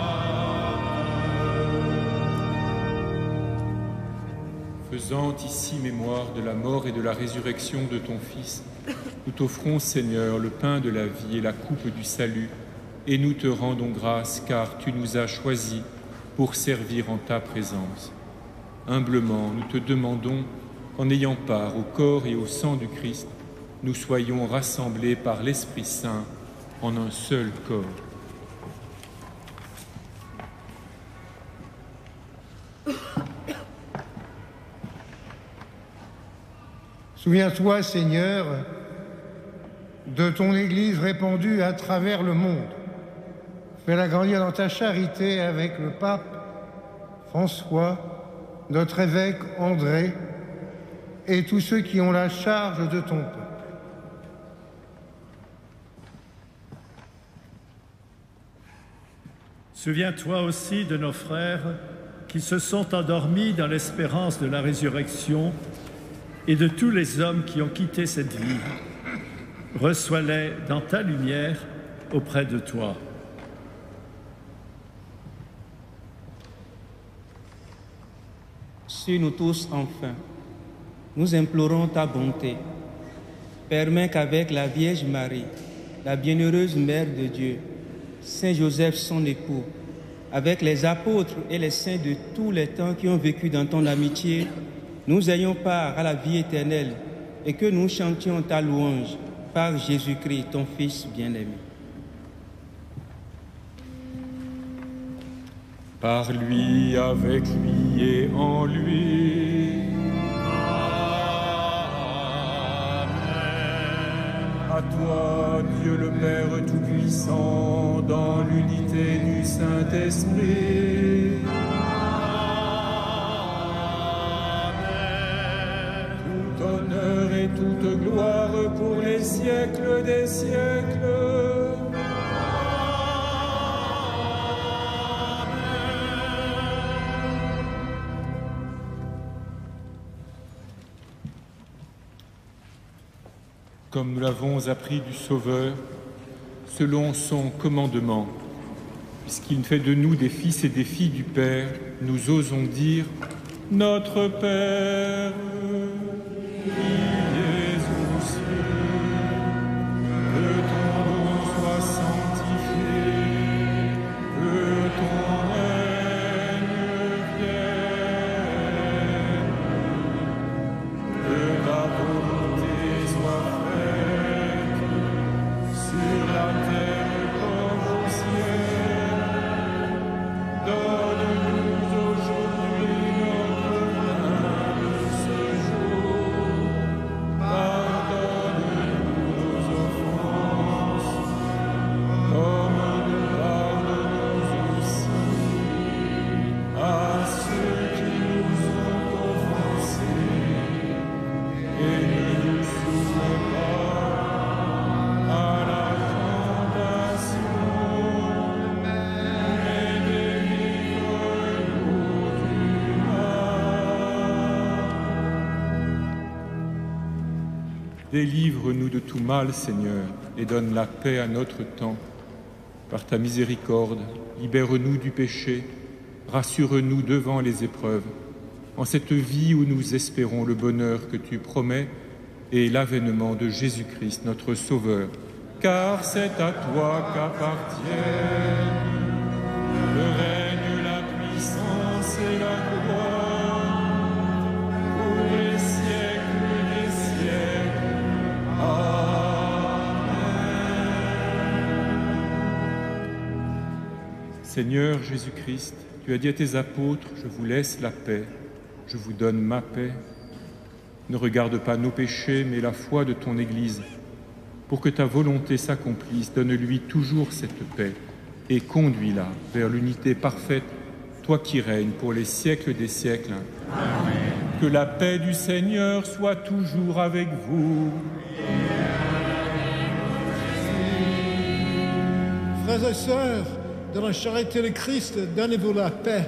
A: Faisant ici mémoire de la mort et de la résurrection de ton Fils, nous t'offrons, Seigneur, le pain de la vie et la coupe du salut, et nous te rendons grâce, car tu nous as choisis pour servir en ta présence. Humblement, nous te demandons qu'en ayant part au corps et au sang du Christ, nous soyons rassemblés par l'Esprit Saint en un seul corps.
F: Souviens-toi, Seigneur, de ton Église répandue à travers le monde. Fais-la grandir dans ta charité avec le pape François, notre évêque André et tous ceux qui ont la charge de ton peuple.
C: Souviens-toi aussi de nos frères qui se sont endormis dans l'espérance de la résurrection et de tous les hommes qui ont quitté cette vie. Reçois-les dans ta lumière auprès de toi.
G: Sur nous tous enfin, nous implorons ta bonté. Permets qu'avec la Vierge Marie, la bienheureuse Mère de Dieu, Saint Joseph son époux, avec les apôtres et les saints de tous les temps qui ont vécu dans ton amitié, nous ayons part à la vie éternelle et que nous chantions ta louange par Jésus-Christ, ton Fils bien-aimé.
A: Par lui, avec lui et en lui. Amen. À toi, Dieu le Père Tout-Puissant, dans l'unité du Saint-Esprit. Amen. Tout honneur et toute gloire pour les siècles des siècles. Comme nous l'avons appris du Sauveur, selon son commandement, puisqu'il fait de nous des fils et des filles du Père, nous osons dire « Notre Père, qui es aux cieux, que ton nom soit sanctifié, que ton règne vienne, que ta volonté soit faite sur la terre comme au ciel. Donne-nous aujourd'hui notre pain de ce jour. Pardonne-nous nos offenses, comme nous pardonnons aussi à ceux qui nous ont offensés. Et ne nous soumets pas à la tentation, mais délivre-nous du mal. Délivre-nous de tout mal, Seigneur, et donne la paix à notre temps. Par ta miséricorde, libère-nous du péché, rassure-nous devant les épreuves, en cette vie où nous espérons le bonheur que tu promets et l'avènement de Jésus-Christ, notre Sauveur. Car c'est à toi qu'appartiennent le règne, la puissance et la gloire pour les siècles des siècles. Amen. Seigneur Jésus-Christ, tu as dit à tes apôtres, je vous laisse la paix, je vous donne ma paix. Ne regarde pas nos péchés, mais la foi de ton Église. Pour que ta volonté s'accomplisse, donne-lui toujours cette paix et conduis-la vers l'unité parfaite, toi qui règnes pour les siècles des siècles. Amen. Que la paix du Seigneur soit toujours avec vous.
F: Frères et sœurs, dans la charité de Christ, donnez-vous la paix.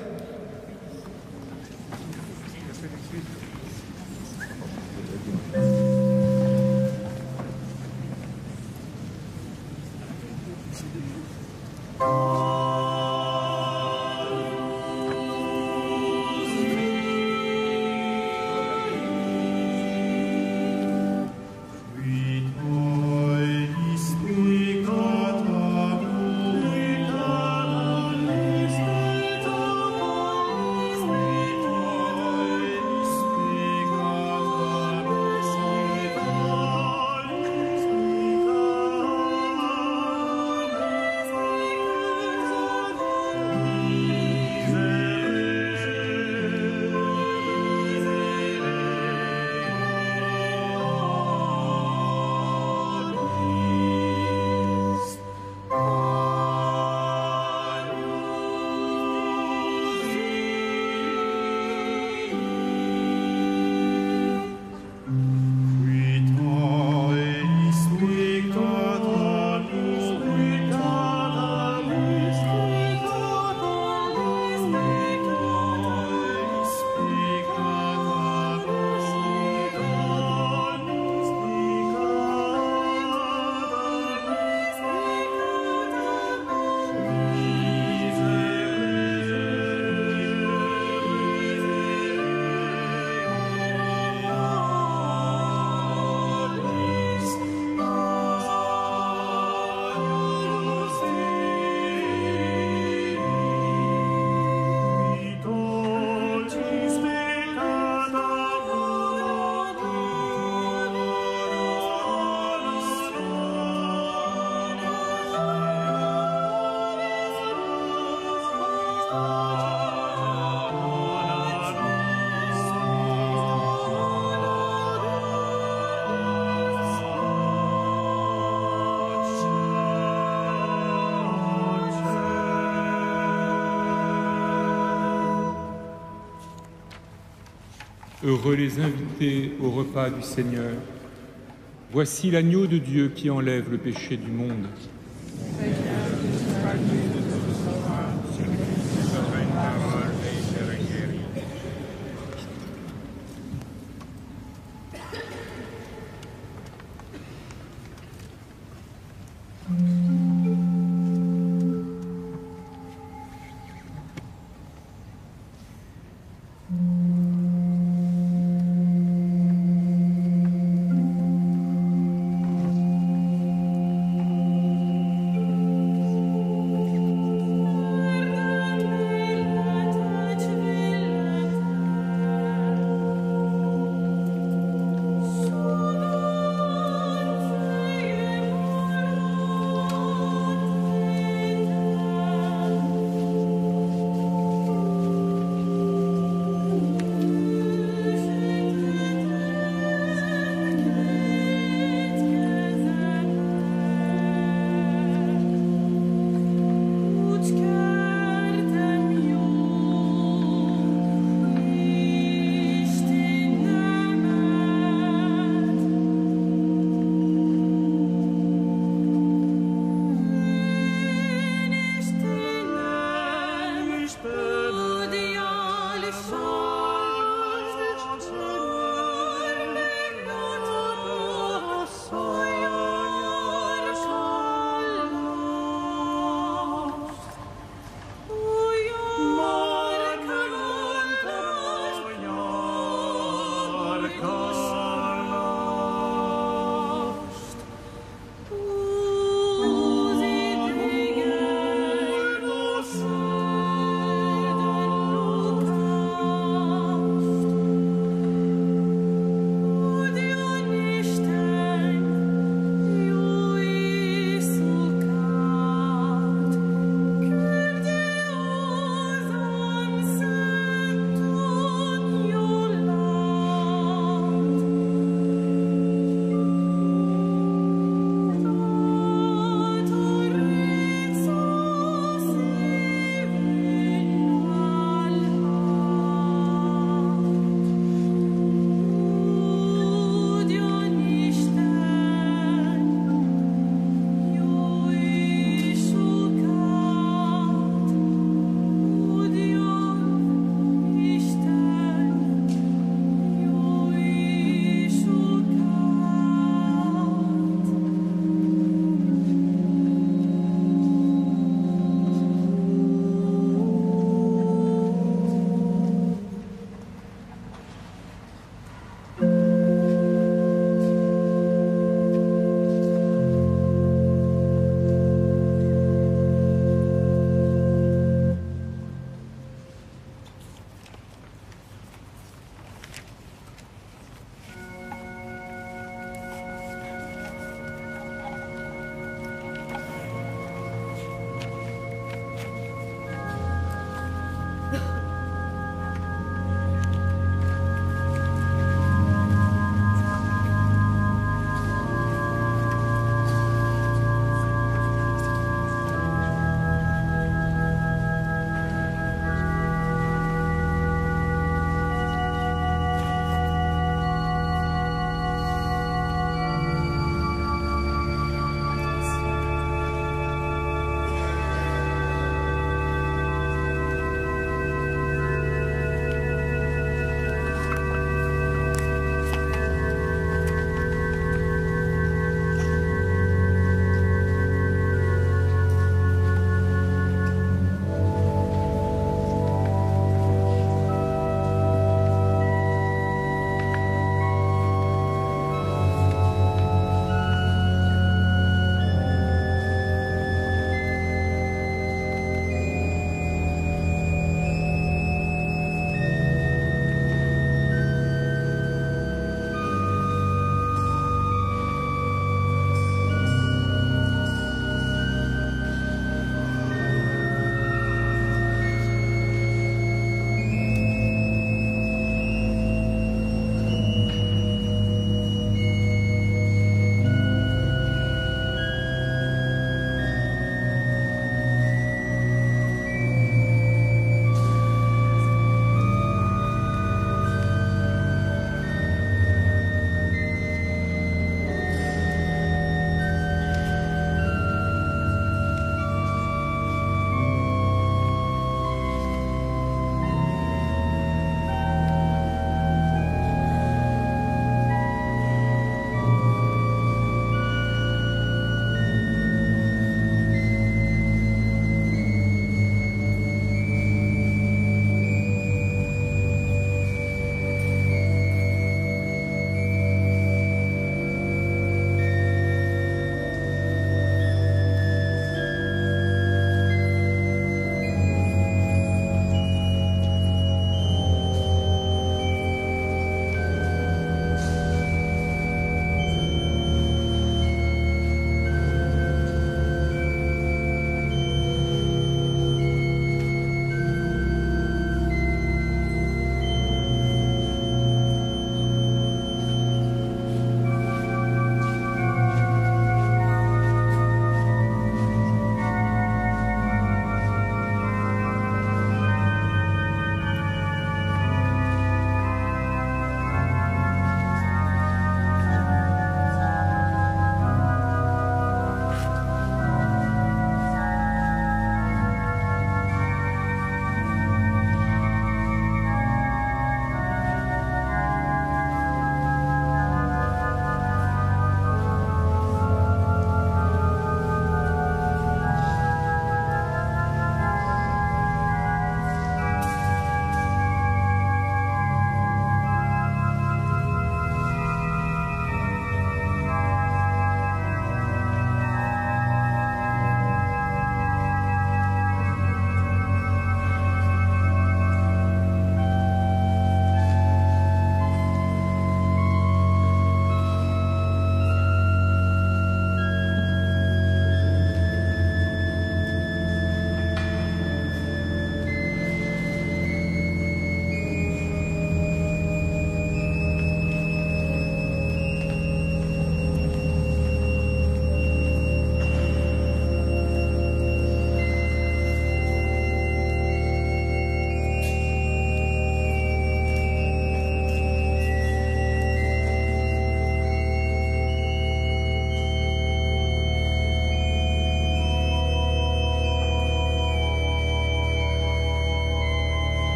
A: Heureux les invités au repas du Seigneur. Voici l'agneau de Dieu qui enlève le péché du monde.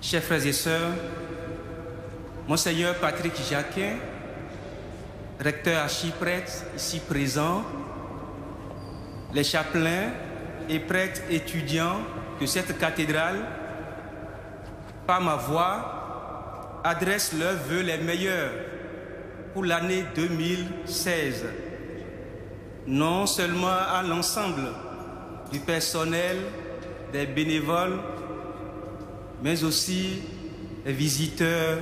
G: chers frères et sœurs, Monseigneur Patrick Jacquin, recteur archiprêtre ici présent, les chapelains et prêtres étudiants de cette cathédrale, par ma voix, adressent leurs vœux les meilleurs pour l'année 2016, non seulement à l'ensemble du personnel, des bénévoles, mais aussi les visiteurs,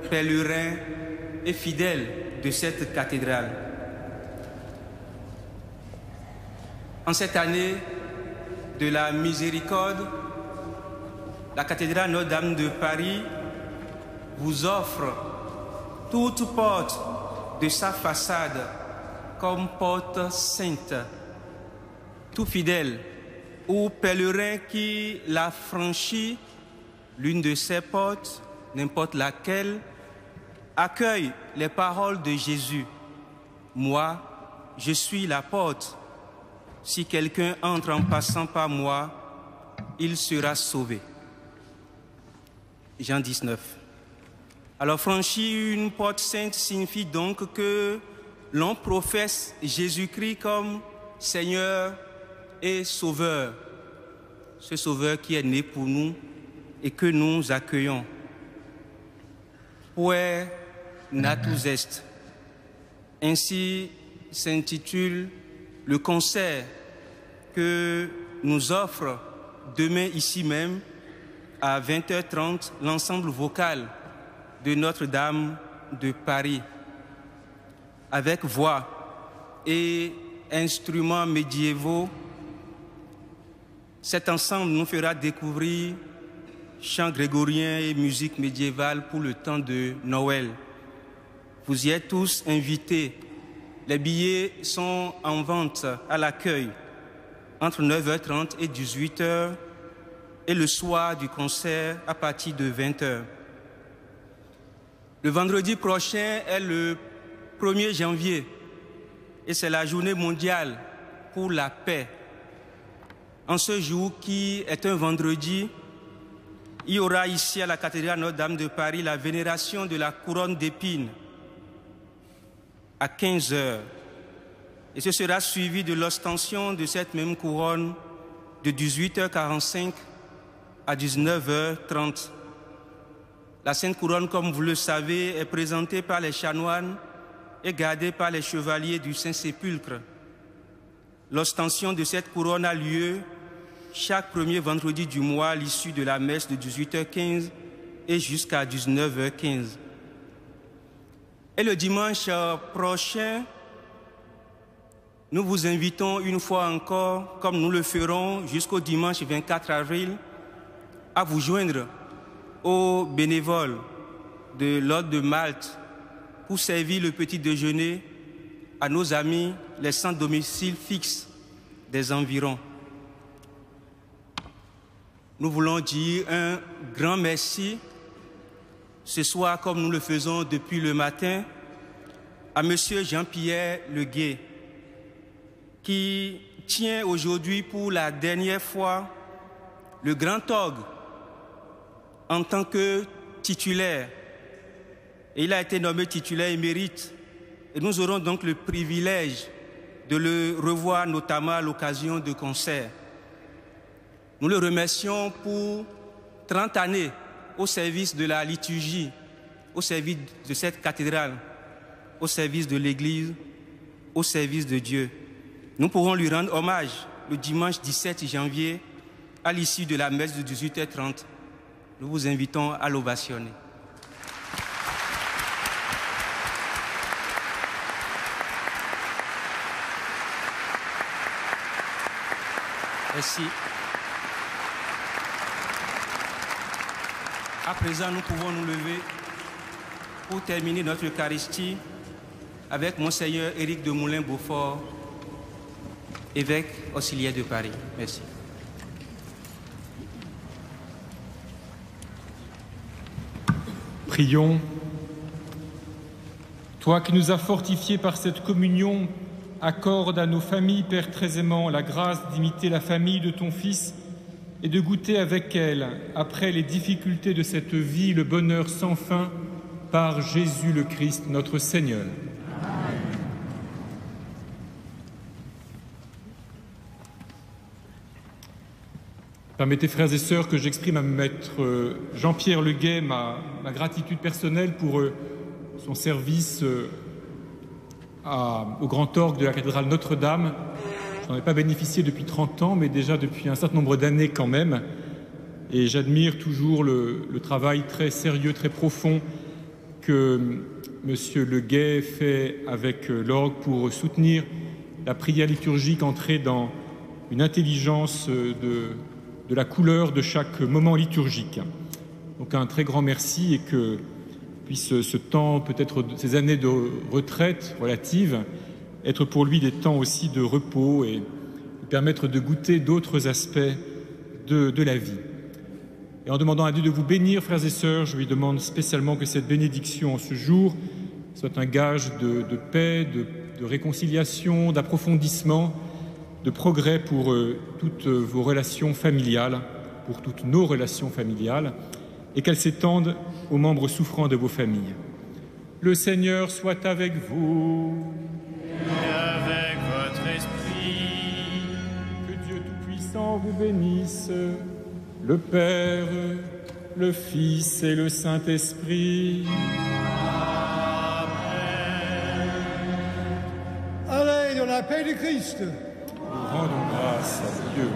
G: pèlerins et fidèles de cette cathédrale. En cette année de la miséricorde, la cathédrale Notre-Dame de Paris vous offre toute porte de sa façade comme porte sainte. Tout fidèle ou pèlerin qui l'a franchi, l'une de ces portes, n'importe laquelle, accueille les paroles de Jésus. Moi, je suis la porte. Si quelqu'un entre en passant par moi, il sera sauvé. Jean 19. Alors franchir une porte sainte signifie donc que l'on professe Jésus-Christ comme Seigneur et Sauveur. Ce Sauveur qui est né pour nous et que nous accueillons. Puer natus est. Ainsi s'intitule le concert que nous offre demain ici même à 20h30 l'ensemble vocal de Notre-Dame de Paris. Avec voix et instruments médiévaux, cet ensemble nous fera découvrir chants grégoriens et musique médiévale pour le temps de Noël. Vous y êtes tous invités. Les billets sont en vente à l'accueil entre 9h30 et 18h et le soir du concert à partir de 20h. Le vendredi prochain est le 1er janvier et c'est la journée mondiale pour la paix. En ce jour qui est un vendredi, il y aura ici à la cathédrale Notre-Dame de Paris la vénération de la couronne d'épines à 15h. Et ce sera suivi de l'ostension de cette même couronne de 18h45 à 19h30. La Sainte Couronne, comme vous le savez, est présentée par les chanoines et gardée par les chevaliers du Saint-Sépulcre. L'ostension de cette couronne a lieu chaque premier vendredi du mois à l'issue de la messe de 18h15 et jusqu'à 19h15. Et le dimanche prochain, nous vous invitons une fois encore, comme nous le ferons jusqu'au dimanche 24 avril, à vous joindre aux bénévoles de l'Ordre de Malte pour servir le petit déjeuner à nos amis, les sans domicile fixe des environs. Nous voulons dire un grand merci ce soir, comme nous le faisons depuis le matin, à M. Jean-Pierre Leguet, qui tient aujourd'hui pour la dernière fois le grand orgue en tant que titulaire. Et il a été nommé titulaire émérite. Et nous aurons donc le privilège de le revoir notamment à l'occasion de concerts. Nous le remercions pour 30 années au service de la liturgie, au service de cette cathédrale, au service de l'Église, au service de Dieu. Nous pourrons lui rendre hommage le dimanche 17 janvier à l'issue de la messe de 18h30. Nous vous invitons à l'ovationner. Merci. À présent, nous pouvons nous lever pour terminer notre Eucharistie avec Monseigneur Éric de Moulin-Beaufort, évêque auxiliaire de Paris. Merci.
A: Prions. Toi qui nous as fortifiés par cette communion, accorde à nos familles, Père très aimant, la grâce d'imiter la famille de ton Fils et de goûter avec elle, après les difficultés de cette vie, le bonheur sans fin par Jésus le Christ, notre Seigneur. Permettez, frères et sœurs, que j'exprime à maître Jean-Pierre Leguet ma gratitude personnelle pour son service au grand orgue de la cathédrale Notre-Dame. Je n'en ai pas bénéficié depuis 30 ans, mais déjà depuis un certain nombre d'années quand même. Et j'admire toujours le travail très sérieux, très profond que M. Leguet fait avec l'orgue pour soutenir la prière liturgique, entrer dans une intelligence de la couleur de chaque moment liturgique. Donc un très grand merci, et que puisse ce temps, peut-être ces années de retraite relative, être pour lui des temps aussi de repos et permettre de goûter d'autres aspects de la vie. Et en demandant à Dieu de vous bénir, frères et sœurs, je lui demande spécialement que cette bénédiction en ce jour soit un gage de paix, de réconciliation, d'approfondissement, de progrès pour toutes vos relations familiales, pour toutes nos relations familiales, et qu'elle s'étende aux membres souffrants de vos familles. Le Seigneur soit avec vous.
C: Et avec votre esprit.
A: Que Dieu Tout-Puissant vous bénisse, le Père, le Fils et le Saint-Esprit.
F: Allez dans la paix du Christ.
A: Nous rendons grâce à Dieu.